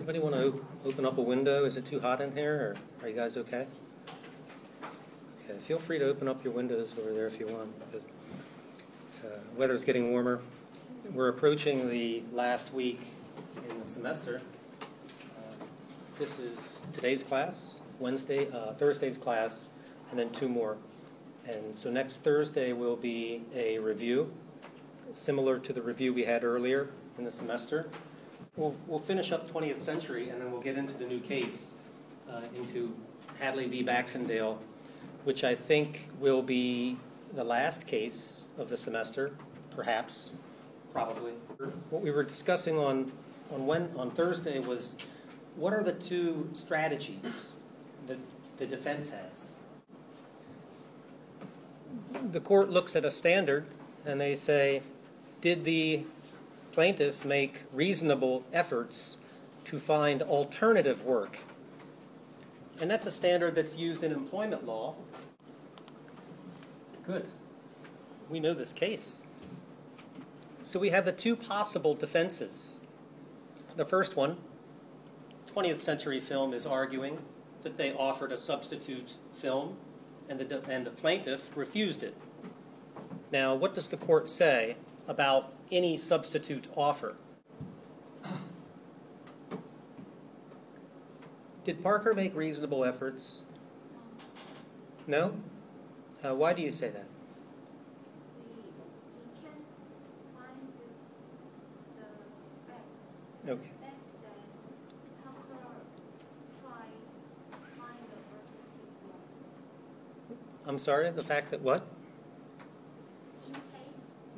Anybody want to open up a window? Is it too hot in here, or are you guys okay? Okay, feel free to open up your windows over there if you want. Weather's getting warmer. We're approaching the last week in the semester. This is today's class, Thursday's class, and then 2 more. And so next Thursday will be a review, similar to the review we had earlier in the semester. We'll finish up 20th century, and then we'll get into the new case, into Hadley v. Baxendale, which I think will be the last case of the semester, perhaps, probably. What we were discussing on Thursday was, what are the 2 strategies that the defense has? The court looks at a standard, and they say, did the plaintiff make reasonable efforts to find alternative work? And that's a standard that's used in employment law. Good. We know this case. So we have the 2 possible defenses. The first one, 20th century film is arguing that they offered a substitute film and the plaintiff refused it. Now, what does the court say about any substitute offer? Did Parker make reasonable efforts? No? Why do you say that? We can find the fact. Okay. That Parker tried to find the alternative work. I'm sorry, the fact that what? In case,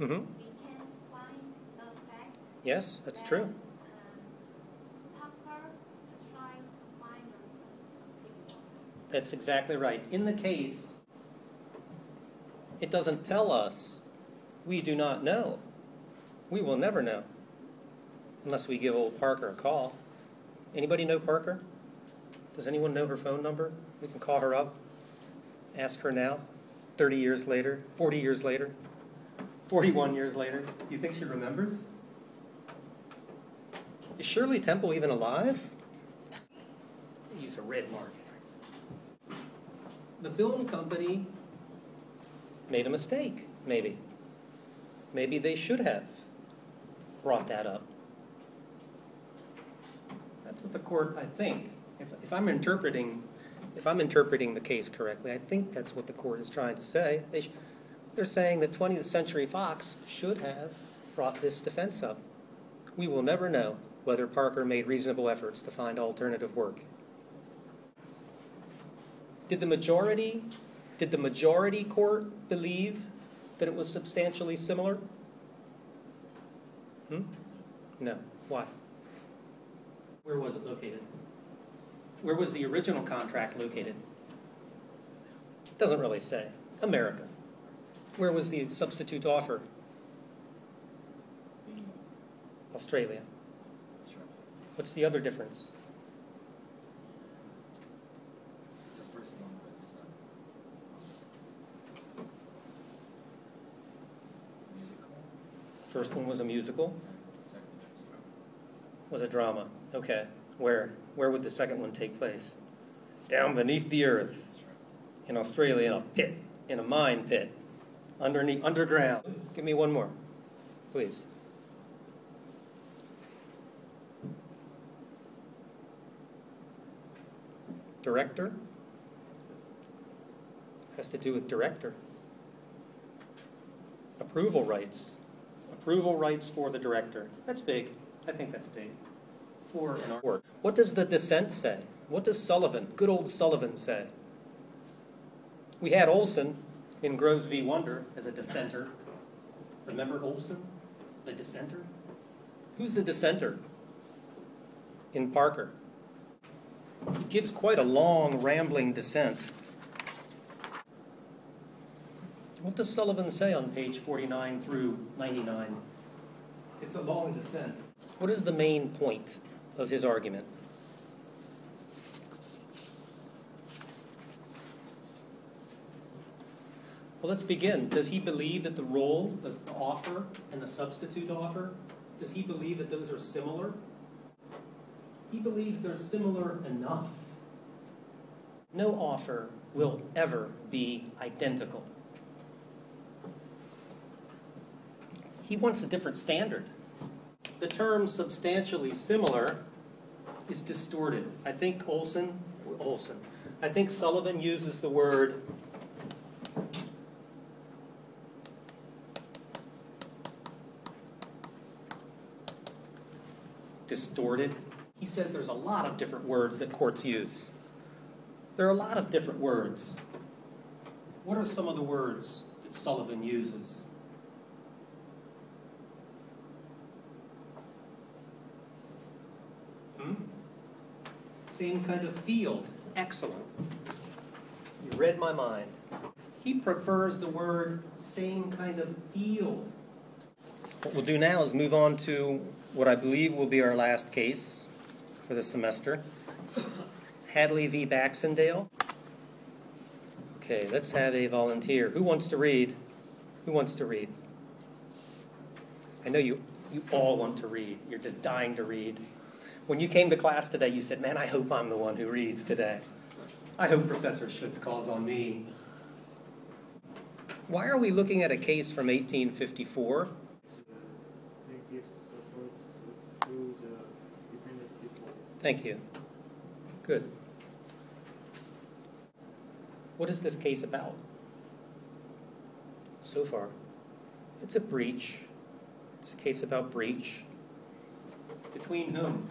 Mm-hmm. we can find the fact. Yes, that's that, true. Parker tried to find the alternative work. That's exactly right. In the case, it doesn't tell us. We do not know. We will never know unless we give old Parker a call. Anybody know Parker? Does anyone know her phone number? We can call her up, ask her now, 30 years later, 40 years later, 41 years later. Do you think she remembers? Is Shirley Temple even alive? Use a red marker. The film company made a mistake, maybe. Maybe they should have brought that up. That's what the court, I think, if I'm interpreting the case correctly, I think that's what the court is trying to say. They're saying that 20th Century Fox should have brought this defense up. We will never know whether Parker made reasonable efforts to find alternative work. Did the majority court believe that it was substantially similar? No. Why? Where was it located? Where was the original contract located? It doesn't really say. America. Where was the substitute offer? Australia. What's the other difference? First one was a musical. Was a drama. Okay. Where would the second one take place? Down beneath the earth. In Australia, in a pit, in a mine pit, underground. Give me one more, please. Director. Has to do with director. Approval rights. Approval rights for the director. That's big. I think that's big. For an artwork. What does the dissent say? What does Sullivan, good old Sullivan, say? We had Olson in Groves v. Wonder as a dissenter. Remember Olson, the dissenter? Who's the dissenter in Parker? He gives quite a long, rambling dissent. What does Sullivan say on page 49 through 99? It's a long dissent. What is the main point of his argument? Well, let's begin. Does he believe that the role, the offer, and the substitute offer, does he believe that those are similar? He believes they're similar enough. No offer will ever be identical. He wants a different standard. The term substantially similar is distorted. I think I think Sullivan uses the word distorted. He says there's a lot of different words that courts use. There are a lot of different words. What are some of the words that Sullivan uses? Same kind of field. Excellent. You read my mind. He prefers the word same kind of field. What we'll do now is move on to what I believe will be our last case for the semester. Hadley v. Baxendale. Okay, let's have a volunteer. Who wants to read? Who wants to read? I know you all want to read. You're just dying to read. When you came to class today, you said, man, I hope I'm the one who reads today. I hope Professor Schutz calls on me. Why are we looking at a case from 1854? Thank you. Good. What is this case about? So far, it's a breach. It's a case about breach. Between whom?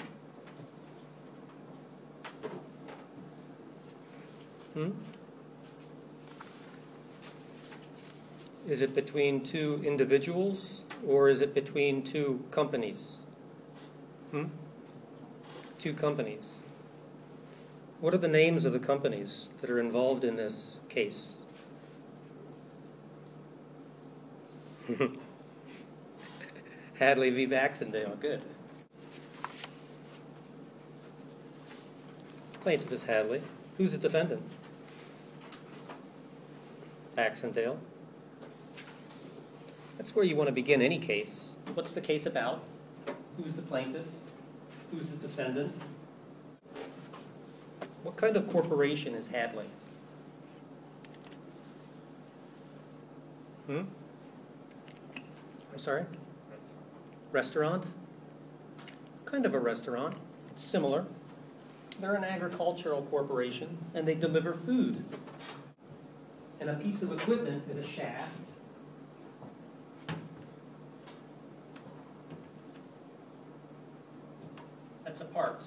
Is it between two individuals, or is it between two companies? Two companies. What are the names of the companies that are involved in this case? Hadley v. Baxendale. Good. Plaintiff is Hadley. Who's the defendant? Baxendale. That's where you want to begin any case. What's the case about? Who's the plaintiff? Who's the defendant? What kind of corporation is Hadley? I'm sorry? Restaurant? Kind of a restaurant. It's similar. They're an agricultural corporation, and they deliver food. And a piece of equipment is a shaft. That's a part.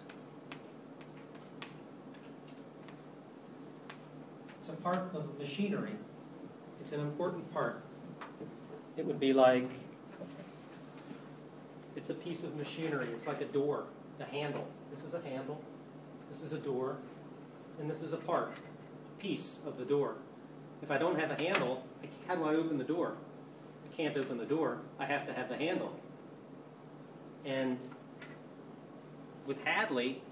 It's a part of machinery. It's an important part. It would be like, it's a piece of machinery. It's like a door, a handle. This is a handle. This is a door. And this is a part, a piece of the door. If I don't have a handle, how do I open the door? I can't open the door. I have to have the handle. And with Hadley,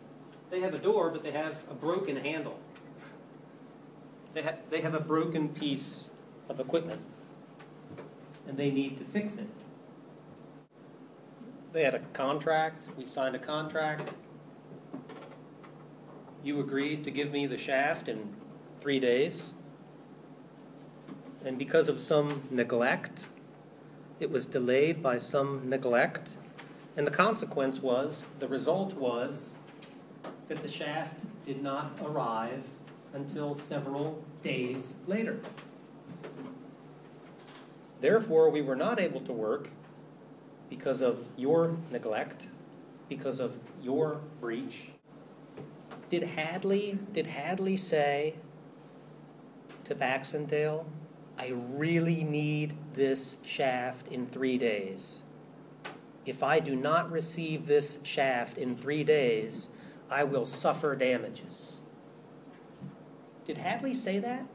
they have a door, but they have a broken handle. They have a broken piece of equipment, and they need to fix it. They had a contract. We signed a contract. You agreed to give me the shaft in 3 days. And because of some neglect, it was delayed by some neglect. And the consequence was, the result was, that the shaft did not arrive until several days later. Therefore, we were not able to work because of your neglect, because of your breach. Did Hadley say to Baxendale, I really need this shaft in 3 days. If I do not receive this shaft in 3 days, I will suffer damages. Did Hadley say that?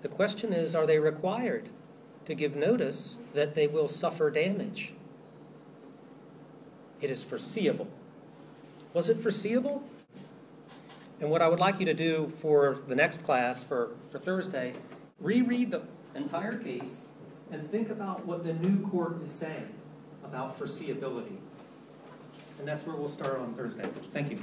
The question is, are they required to give notice that they will suffer damage? It is foreseeable. Was it foreseeable? And what I would like you to do for the next class, for Thursday, reread the entire case and think about what the new court is saying about foreseeability. And that's where we'll start on Thursday. Thank you.